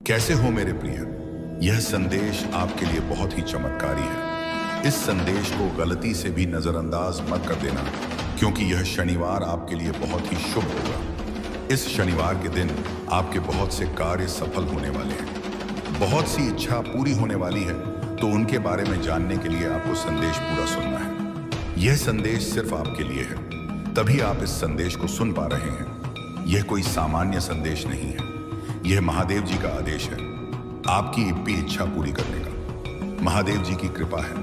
कैसे हो मेरे प्रिय। यह संदेश आपके लिए बहुत ही चमत्कारी है। इस संदेश को गलती से भी नजरअंदाज मत कर देना, क्योंकि यह शनिवार आपके लिए बहुत ही शुभ होगा। इस शनिवार के दिन आपके बहुत से कार्य सफल होने वाले हैं, बहुत सी इच्छा पूरी होने वाली है। तो उनके बारे में जानने के लिए आपको संदेश पूरा सुनना है। यह संदेश सिर्फ आपके लिए है, तभी आप इस संदेश को सुन पा रहे हैं। यह कोई सामान्य संदेश नहीं है, यह महादेव जी का आदेश है, आपकी इप्पी इच्छा पूरी करने का। महादेव जी की कृपा है।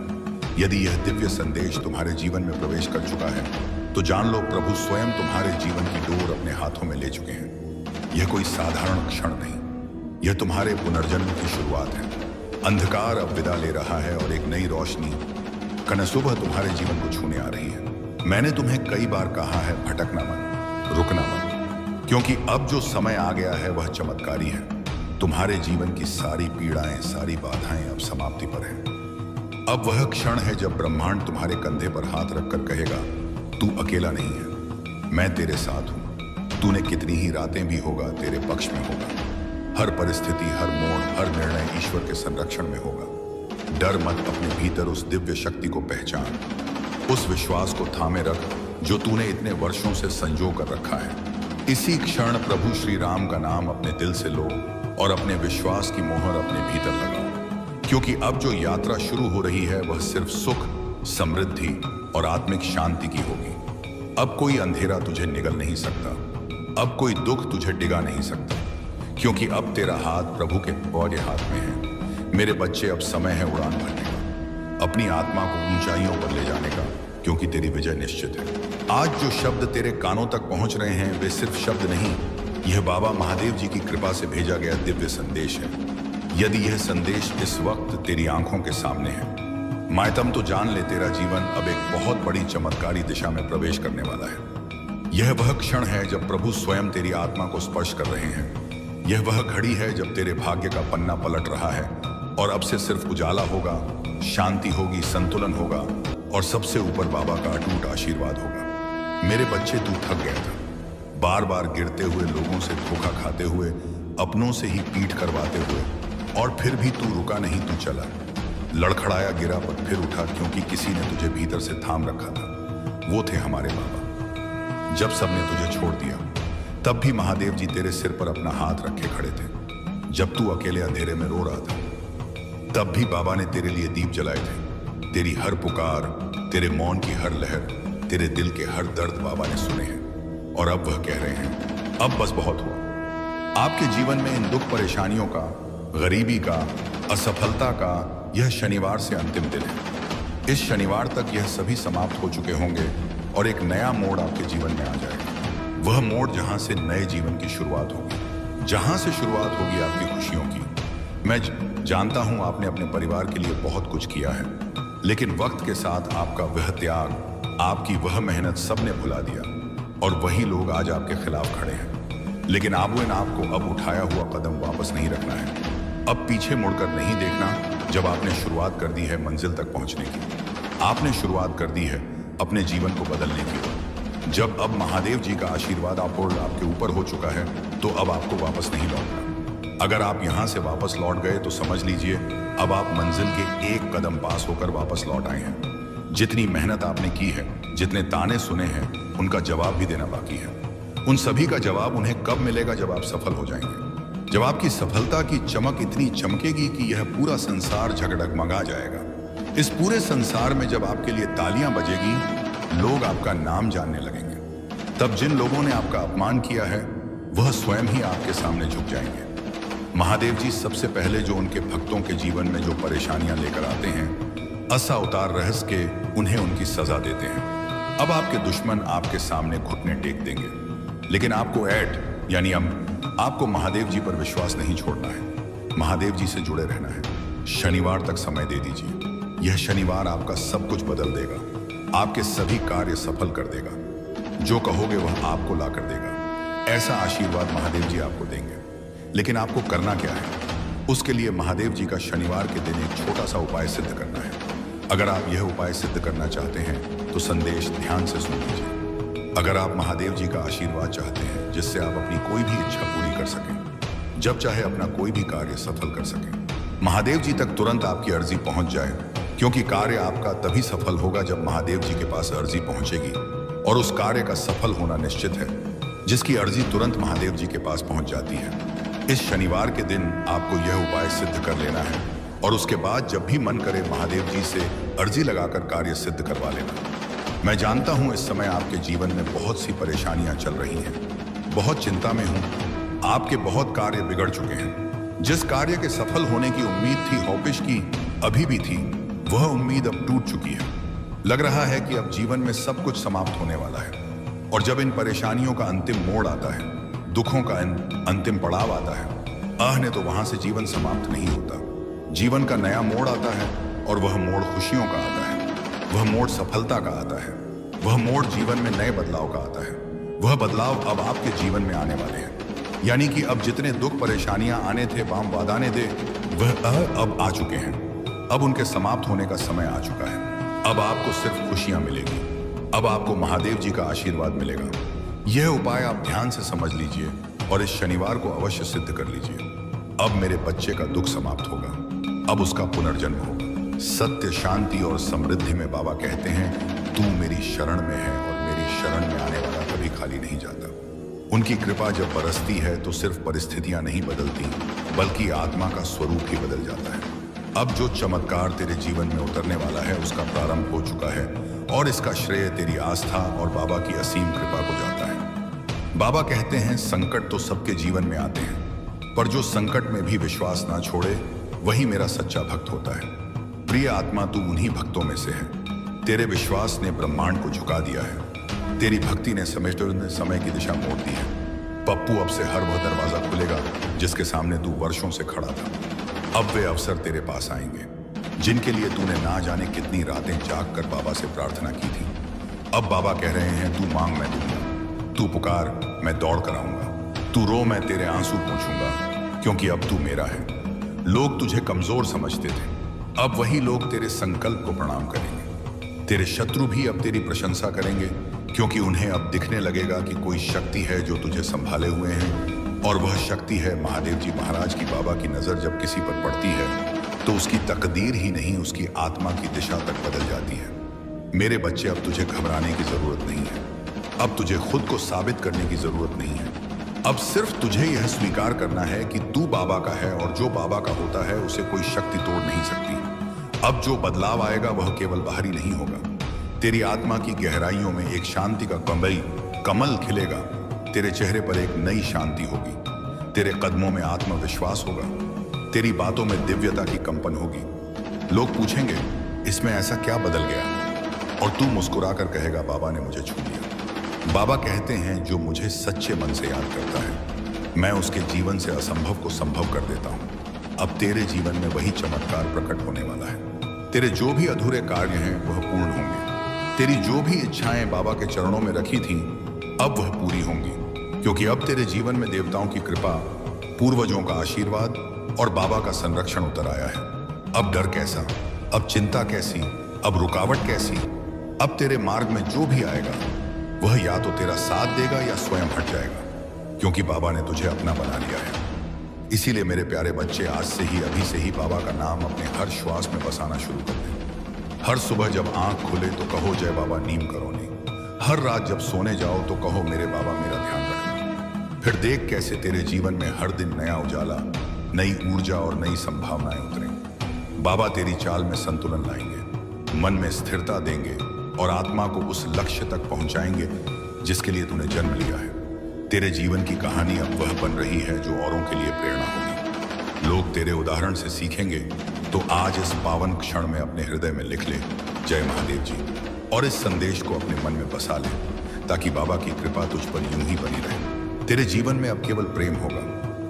यदि यह दिव्य संदेश तुम्हारे जीवन में प्रवेश कर चुका है तो जान लो, प्रभु स्वयं तुम्हारे जीवन की डोर अपने हाथों में ले चुके हैं। यह कोई साधारण क्षण नहीं, यह तुम्हारे पुनर्जन्म की शुरुआत है। अंधकार अब विदा ले रहा है और एक नई रोशनी कनसुबह तुम्हारे जीवन को छूने आ रही है। मैंने तुम्हें कई बार कहा है, भटकना मत, रुकना मत, क्योंकि अब जो समय आ गया है वह चमत्कारी है। तुम्हारे जीवन की सारी पीड़ाएं, सारी बाधाएं अब समाप्ति पर हैं। अब वह क्षण है जब ब्रह्मांड तुम्हारे कंधे पर हाथ रखकर कहेगा, तू अकेला नहीं है, मैं तेरे साथ हूं। तूने कितनी ही रातें भी होगा, तेरे पक्ष में होगा। हर परिस्थिति, हर मोड़, हर निर्णय ईश्वर के संरक्षण में होगा। डर मत, अपने भीतर उस दिव्य शक्ति को पहचान, उस विश्वास को थामे रख जो तूने इतने वर्षों से संजो कर रखा है। इसी क्षण प्रभु श्री राम का नाम अपने दिल से लो और अपने विश्वास की मोहर अपने भीतर लगाओ, क्योंकि अब जो यात्रा शुरू हो रही है वह सिर्फ सुख, समृद्धि और आत्मिक शांति की होगी। अब कोई अंधेरा तुझे निगल नहीं सकता, अब कोई दुख तुझे डिगा नहीं सकता, क्योंकि अब तेरा हाथ प्रभु के बौरे हाथ में है। मेरे बच्चे, अब समय है उड़ान भरने का, अपनी आत्मा को ऊंचाइयों पर ले जाने का, क्योंकि तेरी विजय निश्चित है। आज जो शब्द तेरे कानों तक पहुंच रहे हैं वे सिर्फ शब्द नहीं, यह बाबा महादेव जी की कृपा से भेजा गया दिव्य संदेश है। यदि यह संदेश इस वक्त तेरी आंखों के सामने है, मायतम, तो जान ले, तेरा जीवन अब एक बहुत बड़ी चमत्कारी दिशा में प्रवेश करने वाला है। यह वह क्षण है जब प्रभु स्वयं तेरी आत्मा को स्पर्श कर रहे हैं। यह वह घड़ी है जब तेरे भाग्य का पन्ना पलट रहा है और अब से सिर्फ उजाला होगा, शांति होगी, संतुलन होगा और सबसे ऊपर बाबा का अटूट आशीर्वाद होगा। मेरे बच्चे, तू थक गया था, बार बार गिरते हुए, लोगों से धोखा खाते हुए, अपनों से ही पीठ करवाते हुए, और फिर भी तू रुका नहीं, तू चला, लड़खड़ाया, गिरा पर फिर उठा, क्योंकि किसी ने तुझे भीतर से थाम रखा था। वो थे हमारे बाबा। जब सबने तुझे छोड़ दिया तब भी महादेव जी तेरे सिर पर अपना हाथ रखे खड़े थे। जब तू अकेले अंधेरे में रो रहा था तब भी बाबा ने तेरे लिए दीप जलाए थे। तेरी हर पुकार, तेरे मौन की हर लहर, तेरे दिल के हर दर्द बाबा ने सुने हैं और अब वह कह रहे हैं, अब बस बहुत हुआ। आपके जीवन में इन दुख परेशानियों का, गरीबी का, असफलता का यह शनिवार से अंतिम दिन है। इस शनिवार तक यह सभी समाप्त हो चुके होंगे और एक नया मोड़ आपके जीवन में आ जाएगा। वह मोड़ जहां से नए जीवन की शुरुआत होगी, जहां से शुरुआत होगी आपकी खुशियों की। मैं जानता हूं आपने अपने परिवार के लिए बहुत कुछ किया है, लेकिन वक्त के साथ आपका वह त्याग, आपकी वह मेहनत सबने भुला दिया और वही लोग आज आपके खिलाफ खड़े हैं। लेकिन आपको अब उठाया हुआ कदम वापस नहीं रखना है। अब पीछे मुड़कर नहीं देखना। जब आपने शुरुआत कर दी है मंजिल तक पहुंचने की, आपने शुरुआत कर दी है अपने जीवन को बदलने की ओर। जब अब महादेव जी का आशीर्वाद आपके ऊपर हो चुका है तो अब आपको वापस नहीं लौटना। अगर आप यहां से वापस लौट गए तो समझ लीजिए अब आप मंजिल के एक कदम पास होकर वापस लौट आए हैं। जितनी मेहनत आपने की है, जितने ताने सुने हैं, उनका जवाब भी देना बाकी है। उन सभी का जवाब उन्हें कब मिलेगा? जब आप सफल हो जाएंगे, जब आपकी सफलता की चमक इतनी चमकेगी कि यह पूरा संसार झगड़गमगा जाएगा। इस पूरे संसार में जब आपके लिए तालियां बजेगी, लोग आपका नाम जानने लगेंगे, तब जिन लोगों ने आपका अपमान किया है वह स्वयं ही आपके सामने झुक जाएंगे। महादेव जी सबसे पहले जो उनके भक्तों के जीवन में जो परेशानियां लेकर आते हैं, असावतार रहस्य के उन्हें उनकी सजा देते हैं। अब आपके दुश्मन आपके सामने घुटने टेक देंगे, लेकिन आपको यानी आपको महादेव जी पर विश्वास नहीं छोड़ना है। महादेव जी से जुड़े रहना है। शनिवार तक समय दे दीजिए। यह शनिवार आपका सब कुछ बदल देगा, आपके सभी कार्य सफल कर देगा। जो कहोगे वह आपको ला कर देगा। ऐसा आशीर्वाद महादेव जी आपको देंगे। लेकिन आपको करना क्या है? उसके लिए महादेव जी का शनिवार के दिन एक छोटा सा उपाय सिद्ध करना है। अगर आप यह उपाय सिद्ध करना चाहते हैं तो संदेश ध्यान से सुन लीजिए। अगर आप महादेव जी का आशीर्वाद चाहते हैं जिससे आप अपनी कोई भी इच्छा पूरी कर सकें, जब चाहे अपना कोई भी कार्य सफल कर सकें। महादेव जी तक तुरंत आपकी अर्जी पहुंच जाए, क्योंकि कार्य आपका तभी सफल होगा जब महादेव जी के पास अर्जी पहुंचेगी, और उस कार्य का सफल होना निश्चित है जिसकी अर्जी तुरंत महादेव जी के पास पहुंच जाती है। इस शनिवार के दिन आपको यह उपाय सिद्ध कर लेना है, और उसके बाद जब भी मन करे महादेव जी से अर्जी लगाकर कार्य सिद्ध करवा लेना। मैं जानता हूं इस समय आपके जीवन में बहुत सी परेशानियां चल रही हैं, बहुत चिंता में हूं, आपके बहुत कार्य बिगड़ चुके हैं। जिस कार्य के सफल होने की उम्मीद थी, हॉपिश की अभी भी थी, वह उम्मीद अब टूट चुकी है। लग रहा है कि अब जीवन में सब कुछ समाप्त होने वाला है, और जब इन परेशानियों का अंतिम मोड़ आता है, दुखों का अंतिम पड़ाव आता है, ने तो वहां से जीवन समाप्त नहीं होता। जीवन का नया मोड़ आता है, और वह मोड़ खुशियों का आता है, वह मोड़ सफलता का आता है, वह मोड़ जीवन में नए बदलाव का आता है। वह बदलाव अब आपके जीवन में आने वाले हैं, यानी कि अब जितने दुख परेशानियां आने थे, वाम वादाने दे, वह अब आ चुके हैं। अब उनके समाप्त होने का समय आ चुका है। अब आपको सिर्फ खुशियां मिलेगी, अब आपको महादेव जी का आशीर्वाद मिलेगा। यह उपाय आप ध्यान से समझ लीजिए और इस शनिवार को अवश्य सिद्ध कर लीजिए। अब मेरे बच्चे का दुख समाप्त होगा, अब उसका पुनर्जन्म होगा। सत्य, शांति और समृद्धि में बाबा कहते हैं, तू मेरी शरण में है और मेरी शरण में आने वाला कभी खाली नहीं जाता। उनकी कृपा जब बरसती है तो सिर्फ परिस्थितियां नहीं बदलती, बल्कि आत्मा का स्वरूप ही बदल जाता है। अब जो चमत्कार तेरे जीवन में उतरने वाला है उसका प्रारंभ हो चुका है, और इसका श्रेय तेरी आस्था और बाबा की असीम कृपा को जाता है। बाबा कहते हैं, संकट तो सबके जीवन में आते हैं, पर जो संकट में भी विश्वास ना छोड़े वही मेरा सच्चा भक्त होता है। प्रिय आत्मा, तू उन्हीं भक्तों में से है। तेरे विश्वास ने ब्रह्मांड को झुका दिया है, तेरी भक्ति ने समय की दिशा मोड़ दी है। पप्पू, अब से हर वह दरवाजा खुलेगा जिसके सामने तू वर्षों से खड़ा था। अब वे अवसर तेरे पास आएंगे जिनके लिए तूने ना जाने कितनी रातें जाग कर बाबा से प्रार्थना की थी। अब बाबा कह रहे हैं, तू मांग मैं दूंगा, तू पुकार मैं दौड़ कर आऊंगा, तू रो मैं तेरे आंसू पोंछूंगा, क्योंकि अब तू मेरा है। लोग तुझे कमजोर समझते थे, अब वही लोग तेरे संकल्प को प्रणाम करेंगे। तेरे शत्रु भी अब तेरी प्रशंसा करेंगे, क्योंकि उन्हें अब दिखने लगेगा कि कोई शक्ति है जो तुझे संभाले हुए है, और वह शक्ति है महादेव जी महाराज की। बाबा की नजर जब किसी पर पड़ती है तो उसकी तकदीर ही नहीं, उसकी आत्मा की दिशा तक बदल जाती है। मेरे बच्चे, अब तुझे घबराने की जरूरत नहीं है, अब तुझे खुद को साबित करने की जरूरत नहीं है। अब सिर्फ तुझे यह स्वीकार करना है कि तू बाबा का है, और जो बाबा का होता है उसे कोई शक्ति तोड़ नहीं सकती। अब जो बदलाव आएगा वह केवल बाहरी नहीं होगा, तेरी आत्मा की गहराइयों में एक शांति का कमल खिलेगा। तेरे चेहरे पर एक नई शांति होगी, तेरे कदमों में आत्मविश्वास होगा, तेरी बातों में दिव्यता की कंपन होगी। लोग पूछेंगे, इसमें ऐसा क्या बदल गया, और तू मुस्कुराकर कहेगा, बाबा ने मुझे छू लिया। बाबा कहते हैं, जो मुझे सच्चे मन से याद करता है मैं उसके जीवन से असंभव को संभव कर देता हूं। अब तेरे जीवन में वही चमत्कार प्रकट होने वाला है। तेरे जो भी अधूरे कार्य हैं वह पूर्ण होंगे। तेरी जो भी इच्छाएं बाबा के चरणों में रखी थीं, अब वह पूरी होंगी, क्योंकि अब तेरे जीवन में देवताओं की कृपा, पूर्वजों का आशीर्वाद और बाबा का संरक्षण उतर आया है। अब डर कैसा, अब चिंता कैसी, अब रुकावट कैसी। अब तेरे मार्ग में जो भी आएगा वह या तो तेरा साथ देगा या स्वयं हट जाएगा, क्योंकि बाबा ने तुझे अपना बना लिया है। इसीलिए मेरे प्यारे बच्चे, आज से ही, अभी से ही बाबा का नाम अपने हर श्वास में बसाना शुरू कर दें। हर सुबह जब आंख खुले तो कहो, जय बाबा नीम करोनी। हर रात जब सोने जाओ तो कहो, मेरे बाबा मेरा ध्यान रखना। फिर देख कैसे तेरे जीवन में हर दिन नया उजाला, नई ऊर्जा और नई संभावनाएं उतरें। बाबा तेरी चाल में संतुलन लाएंगे, मन में स्थिरता देंगे और आत्मा को उस लक्ष्य तक पहुंचाएंगे जिसके लिए तूने जन्म लिया है। तेरे जीवन की कहानी अब वह बन रही है जो औरों के लिए प्रेरणा होगी। लोग तेरे उदाहरण से सीखेंगे, तो आज इस पावन क्षण में अपने हृदय में लिख ले, जय महादेव जी, और इस संदेश को अपने मन में बसा ले, ताकि बाबा की कृपा तुझ पर यूं ही बनी रहे। तेरे जीवन में अब केवल प्रेम होगा,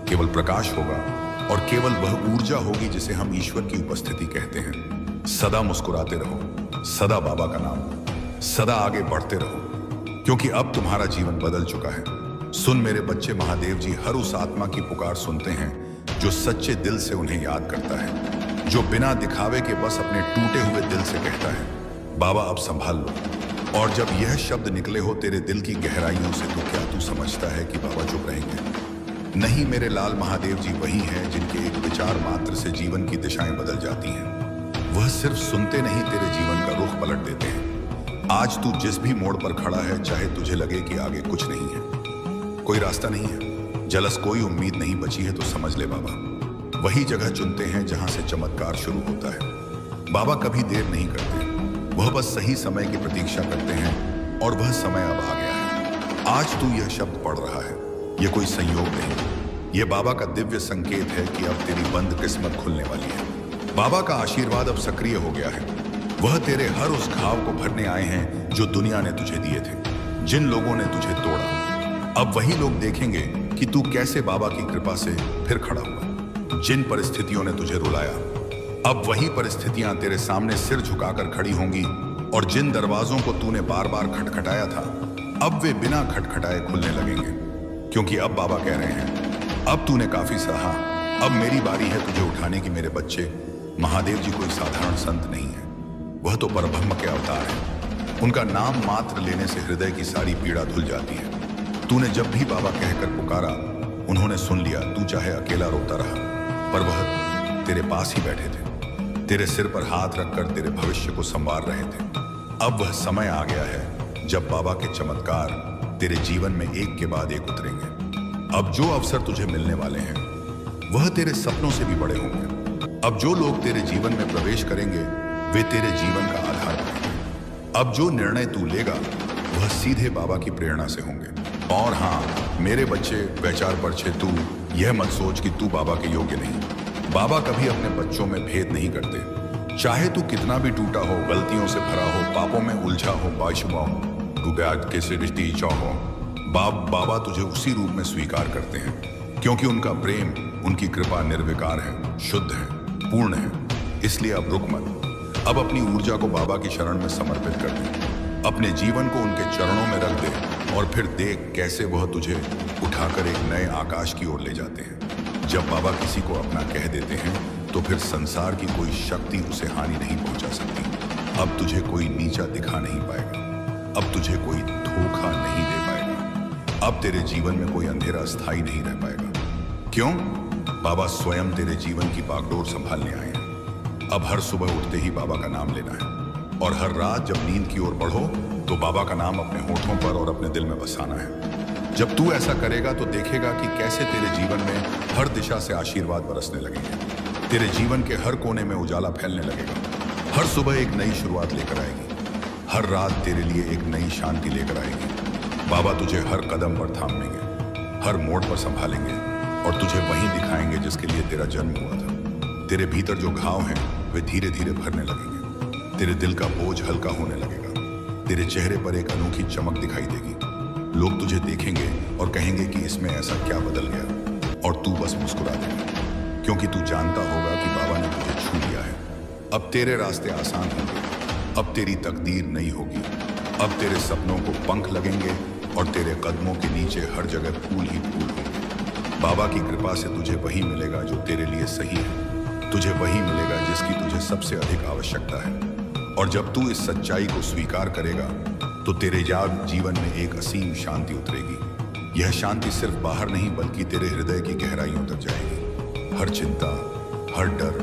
केवल प्रकाश होगा, और केवल वह ऊर्जा होगी जिसे हम ईश्वर की उपस्थिति कहते हैं। सदा मुस्कुराते रहो, सदा बाबा का नाम, सदा आगे बढ़ते रहो, क्योंकि अब तुम्हारा जीवन बदल चुका है। सुन मेरे बच्चे, महादेव जी हर उस आत्मा की पुकार सुनते हैं जो सच्चे दिल से उन्हें याद करता है, जो बिना दिखावे के बस अपने टूटे हुए दिल से कहता है, बाबा अब संभाल लो। और जब यह शब्द निकले हो तेरे दिल की गहराइयों से, तो क्या तू समझता है कि बाबा चुप रहेंगे? नहीं, मेरे लाल महादेव जी वही हैं जिनके एक विचार मात्र से जीवन की दिशाएं बदल जाती हैं। वह सिर्फ सुनते नहीं, तेरे जीवन का रुख पलट देते हैं। आज तू जिस भी मोड़ पर खड़ा है, चाहे तुझे लगे कि आगे कुछ नहीं है, कोई रास्ता नहीं है, जलस कोई उम्मीद नहीं बची है, तो समझ ले बाबा वही जगह चुनते हैं जहां से चमत्कार शुरू होता है। बाबा कभी देर नहीं करते, वह बस सही समय की प्रतीक्षा करते हैं और वह समय अब आ गया है। आज तू यह शब्द पढ़ रहा है, यह कोई संयोग नहीं, यह बाबा का दिव्य संकेत है कि अब तेरी बंद किस्मत खुलने वाली है। बाबा का आशीर्वाद अब सक्रिय हो गया है। वह तेरे हर उस घाव को भरने आए हैं जो दुनिया ने तुझे दिए थे, जिन लोगों ने तुझे तोड़ा। अब वही लोग देखेंगे कि तू कैसे बाबा की कृपा से फिर खड़ा हुआ। जिन परिस्थितियों ने तुझे रुलाया, अब वही परिस्थितियां तेरे सामने सिर झुकाकर खड़ी होंगी, और जिन दरवाजों को तूने बार बार खटखटाया था, अब वे बिना खटखटाए खुलने लगेंगे। क्योंकि अब बाबा कह रहे हैं, अब तूने काफी सहा, अब मेरी बारी है तुझे उठाने की। मेरे बच्चे, महादेव जी कोई साधारण संत नहीं है, वह तो परब्रह्म के अवतार है। उनका नाम मात्र लेने से हृदय की सारी पीड़ा धुल जाती है। तूने जब भी बाबा कहकर पुकारा, उन्होंने सुन लिया। तू चाहे अकेला रोता रहा, पर वह तेरे पास ही बैठे थे, तेरे सिर पर हाथ रखकर तेरे भविष्य को संवार रहे थे। अब वह समय आ गया है जब बाबा के चमत्कार तेरे जीवन में एक के बाद एक उतरेंगे। अब जो अवसर तुझे मिलने वाले हैं, वह तेरे सपनों से भी बड़े होंगे। अब जो लोग तेरे जीवन में प्रवेश करेंगे, वे तेरे जीवन का आधार बनेंगे। अब जो निर्णय तू लेगा, वह सीधे बाबा की प्रेरणा से होंगे। और हाँ मेरे बच्चे, वैचार परछे तू यह मत सोच कि तू बाबा के योग्य नहीं। बाबा कभी अपने बच्चों में भेद नहीं करते। चाहे तू कितना भी टूटा हो, गलतियों से भरा हो, पापों में उलझा हो, बाशुबा हो, तू बैठ के से रिश्ती चाहो, बाबा तुझे उसी रूप में स्वीकार करते हैं। क्योंकि उनका प्रेम, उनकी कृपा निर्विकार है, शुद्ध है, पूर्ण है। इसलिए अब रुक मत, अब अपनी ऊर्जा को बाबा की शरण में समर्पित कर दे। अपने जीवन को उनके चरणों में रख दे और फिर देख कैसे वह तुझे उठाकर एक नए आकाश की ओर ले जाते हैं। जब बाबा किसी को अपना कह देते हैं, तो फिर संसार की कोई शक्ति उसे हानि नहीं पहुंचा सकती। अब तुझे कोई नीचा दिखा नहीं पाएगा, अब तुझे कोई धोखा नहीं दे पाएगा, अब तेरे जीवन में कोई अंधेरा स्थायी नहीं रह पाएगा। क्यों? बाबा स्वयं तेरे जीवन की बागडोर संभालने आए हैं। अब हर सुबह उठते ही बाबा का नाम लेना है, और हर रात जब नींद की ओर बढ़ो, तो बाबा का नाम अपने होठों पर और अपने दिल में बसाना है। जब तू ऐसा करेगा, तो देखेगा कि कैसे तेरे जीवन में हर दिशा से आशीर्वाद बरसने लगेंगे। तेरे जीवन के हर कोने में उजाला फैलने लगेगा। हर सुबह एक नई शुरुआत लेकर आएगी, हर रात तेरे लिए एक नई शांति लेकर आएगी। बाबा तुझे हर कदम पर थाम लेंगे, हर मोड़ पर संभालेंगे, और तुझे वहीं दिखाएंगे जिसके लिए तेरा जन्म हुआ था। तेरे भीतर जो घाव हैं, वे धीरे धीरे भरने लगेंगे। तेरे दिल का बोझ हल्का होने लगेगा। तेरे चेहरे पर एक अनोखी चमक दिखाई देगी। लोग तुझे देखेंगे और कहेंगे कि इसमें ऐसा क्या बदल गया, और तू बस मुस्कुरा देगा, क्योंकि तू जानता होगा कि बाबा ने तुझे छू लिया है। अब तेरे रास्ते आसान होंगे, अब तेरी तकदीर नई होगी, अब तेरे सपनों को पंख लगेंगे, और तेरे कदमों के नीचे हर जगह फूल ही फूल होंगे। बाबा की कृपा से तुझे वही मिलेगा जो तेरे लिए सही है, तुझे वही मिलेगा जिसकी तुझे सबसे अधिक आवश्यकता है। और जब तू इस सच्चाई को स्वीकार करेगा, तो तेरे जीवन में एक असीम शांति उतरेगी। यह शांति सिर्फ बाहर नहीं, बल्कि तेरे हृदय की गहराइयों तक जाएगी। हर चिंता, हर डर,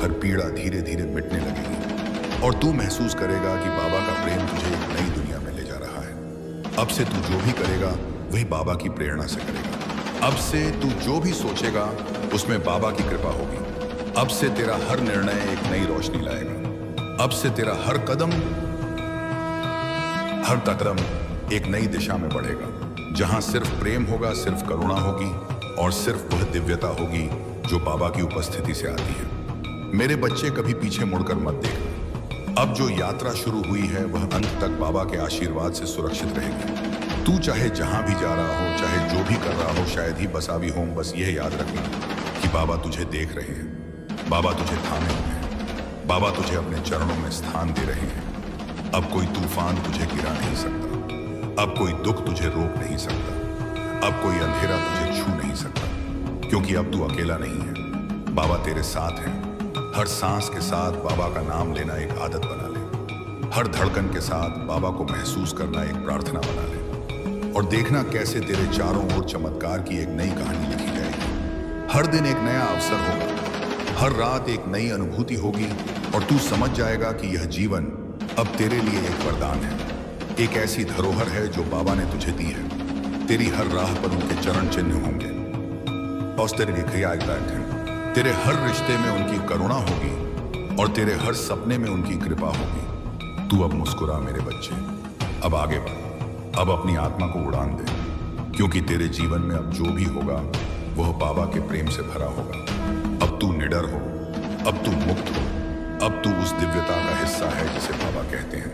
हर पीड़ा धीरे धीरे मिटने लगेगी, और तू महसूस करेगा कि बाबा का प्रेम तुझे एक नई दुनिया में ले जा रहा है। अब से तू जो भी करेगा, वही बाबा की प्रेरणा से करेगा। अब से तू जो भी सोचेगा, उसमें बाबा की कृपा होगी। अब से तेरा हर निर्णय एक नई रोशनी लाएगा। अब से तेरा हर कदम एक नई दिशा में बढ़ेगा, जहां सिर्फ प्रेम होगा, सिर्फ करुणा होगी, और सिर्फ वह दिव्यता होगी जो बाबा की उपस्थिति से आती है। मेरे बच्चे, कभी पीछे मुड़कर मत देखना। अब जो यात्रा शुरू हुई है, वह अंत तक बाबा के आशीर्वाद से सुरक्षित रहेगी। तू चाहे जहां भी जा रहा हो, चाहे जो भी कर रहा हो, शायद ही बसा भी हो, बस यह याद रखना कि बाबा तुझे देख रहे हैं, बाबा तुझे थामे हुए हैं, बाबा तुझे अपने चरणों में स्थान दे रहे हैं। अब कोई तूफान तुझे गिरा नहीं सकता, अब कोई दुख तुझे रोक नहीं सकता, अब कोई अंधेरा तुझे छू नहीं सकता, क्योंकि अब तू अकेला नहीं है। बाबा तेरे साथ हैं। हर सांस के साथ बाबा का नाम लेना एक आदत बना ले। हर धड़कन के साथ बाबा को महसूस करना एक प्रार्थना बना ले। और देखना कैसे तेरे चारों ओर चमत्कार की एक नई कहानी लिखी जाएगी। हर दिन एक नया अवसर होगा, हर रात एक नई अनुभूति होगी और तू समझ जाएगा कि यह जीवन अब तेरे लिए एक वरदान है, एक ऐसी धरोहर है जो बाबा ने तुझे दी है। तेरी हर राह पर उनके चरण चिन्ह होंगे और तेरे हर रिश्ते में उनकी करुणा होगी और तेरे हर सपने में उनकी कृपा होगी। तू अब मुस्कुरा मेरे बच्चे, अब आगे बढ़, अब अपनी आत्मा को उड़ान दे, क्योंकि तेरे जीवन में अब जो भी होगा वह बाबा के प्रेम से भरा होगा। अब तू निडर हो, अब तू मुक्त हो, अब तू उस दिव्यता का हिस्सा है जिसे बाबा कहते हैं।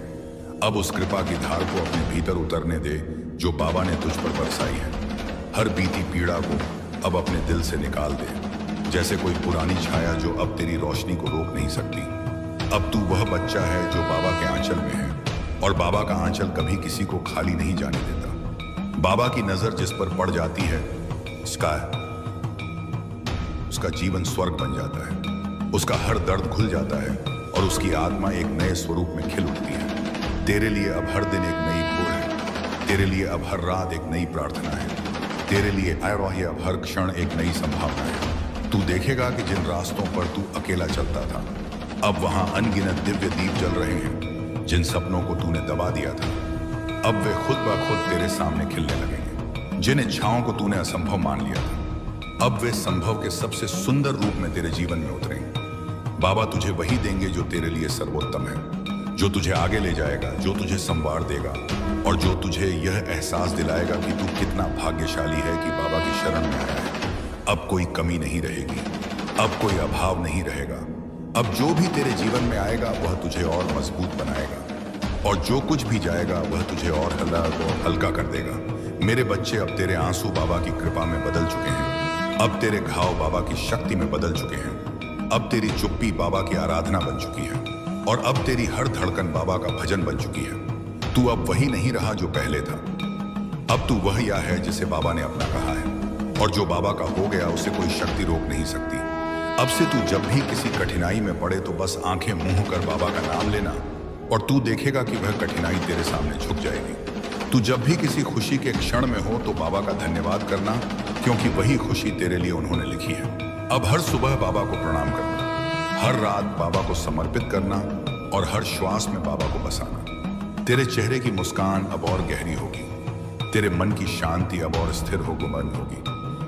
अब उस कृपा की धार को अपने भीतर उतरने दे जो बाबा ने तुझ पर बरसाई है। हर बीती पीड़ा को अब अपने दिल से निकाल दे, जैसे कोई पुरानी छाया जो अब तेरी रोशनी को रोक नहीं सकती। अब तू वह बच्चा है जो बाबा के आंचल में है और बाबा का आंचल कभी किसी को खाली नहीं जाने देता। बाबा की नजर जिस पर पड़ जाती है उसका जीवन स्वर्ग बन जाता है, उसका हर दर्द खुल जाता है और उसकी आत्मा एक नए स्वरूप में खिल उठती है। तेरे लिए अब हर दिन एक नई भोर है, तेरे लिए अब हर रात एक नई प्रार्थना है, तेरे लिए अब हर क्षण एक नई संभावना है। तू देखेगा कि जिन रास्तों पर तू अकेला चलता था अब वहां अनगिनत दिव्य दीप जल रहे हैं। जिन सपनों को तूने दबा दिया था अब वे खुद ब खुद तेरे सामने खिलने लगेंगे। जिन इच्छाओं को तूने असंभव मान लिया था अब वे संभव के सबसे सुंदर रूप में तेरे जीवन में उतरेंगे। बाबा तुझे वही देंगे जो तेरे लिए सर्वोत्तम है, जो तुझे आगे ले जाएगा, जो तुझे संवार देगा और जो तुझे यह एहसास दिलाएगा कि तू कितना भाग्यशाली है कि बाबा की शरण में आया है। अब कोई कमी नहीं रहेगी, अब कोई अभाव नहीं रहेगा। अब जो भी तेरे जीवन में आएगा वह तुझे और मजबूत बनाएगा और जो कुछ भी जाएगा वह तुझे और हल्का कर देगा। मेरे बच्चे, अब तेरे आंसू बाबा की कृपा में बदल चुके हैं, अब तेरे घाव बाबा की शक्ति में बदल चुके हैं, अब तेरी चुप्पी बाबा की आराधना बन चुकी है और अब तेरी हर धड़कन बाबा का भजन बन चुकी है। तू अब वही नहीं रहा जो पहले था, अब तू वह या है जिसे बाबा ने अपना कहा है और जो बाबा का हो गया उसे कोई शक्ति रोक नहीं सकती। अब से तू जब भी किसी कठिनाई में पड़े तो बस आंखें मूंद कर बाबा का नाम लेना और तू देखेगा कि वह कठिनाई तेरे सामने झुक जाएगी। तू जब भी किसी खुशी के क्षण में हो तो बाबा का धन्यवाद करना, क्योंकि वही खुशी तेरे लिए उन्होंने लिखी है। अब हर सुबह बाबा को प्रणाम करना, हर रात बाबा को समर्पित करना और हर श्वास में बाबा को बसाना। तेरे चेहरे की मुस्कान अब और गहरी होगी, तेरे मन की शांति अब और स्थिर होगी,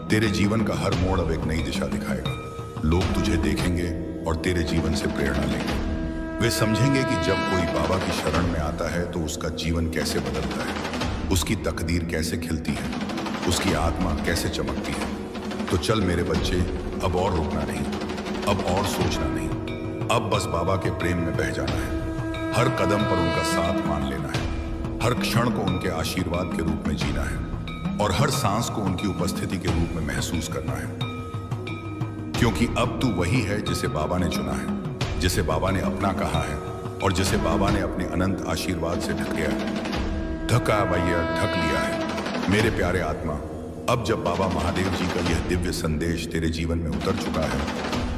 तेरे जीवन का हर मोड़ अब एक नई दिशा दिखाएगा। लोग तुझे देखेंगे और तेरे जीवन से प्रेरणा लेंगे। वे समझेंगे कि जब कोई बाबा की शरण में आता है तो उसका जीवन कैसे बदलता है, उसकी तकदीर कैसे खिलती है, उसकी आत्मा कैसे चमकती है। तो चल मेरे बच्चे, अब और रुकना नहीं, अब और सोचना नहीं, अब बस बाबा के प्रेम में बह जाना है। हर कदम पर उनका साथ मान लेना है, हर क्षण को उनके आशीर्वाद के रूप में जीना है और हर सांस को उनकी उपस्थिति के रूप में महसूस करना है। क्योंकि अब तू वही है जिसे बाबा ने चुना है, जिसे बाबा ने अपना कहा है और जिसे बाबा ने अपने अनंत आशीर्वाद से ढक लिया है। मेरे प्यारे आत्मा, अब जब बाबा महादेव जी का यह दिव्य संदेश तेरे जीवन में उतर चुका है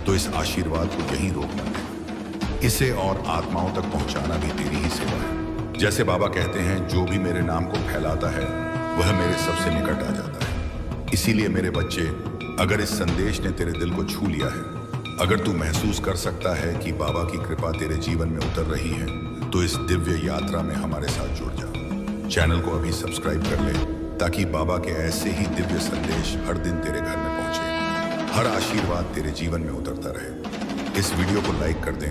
तो इस आशीर्वाद को यहीं रोक मत दे। इसे और आत्माओं तक पहुंचाना भी तेरी ही सेवा है। जैसे बाबा कहते हैं, जो भी मेरे नाम को फैलाता है वह मेरे सबसे निकट आ जाता है। इसीलिए मेरे बच्चे, अगर इस संदेश ने तेरे दिल को छू लिया है, अगर तू महसूस कर सकता है कि बाबा की कृपा तेरे जीवन में उतर रही है, तो इस दिव्य यात्रा में हमारे साथ जुड़ जा। चैनल को अभी सब्सक्राइब कर ले ताकि बाबा के ऐसे ही दिव्य संदेश हर दिन तेरे घर में पहुंचे, हर आशीर्वाद तेरे जीवन में उतरता रहे। इस वीडियो को लाइक कर दें।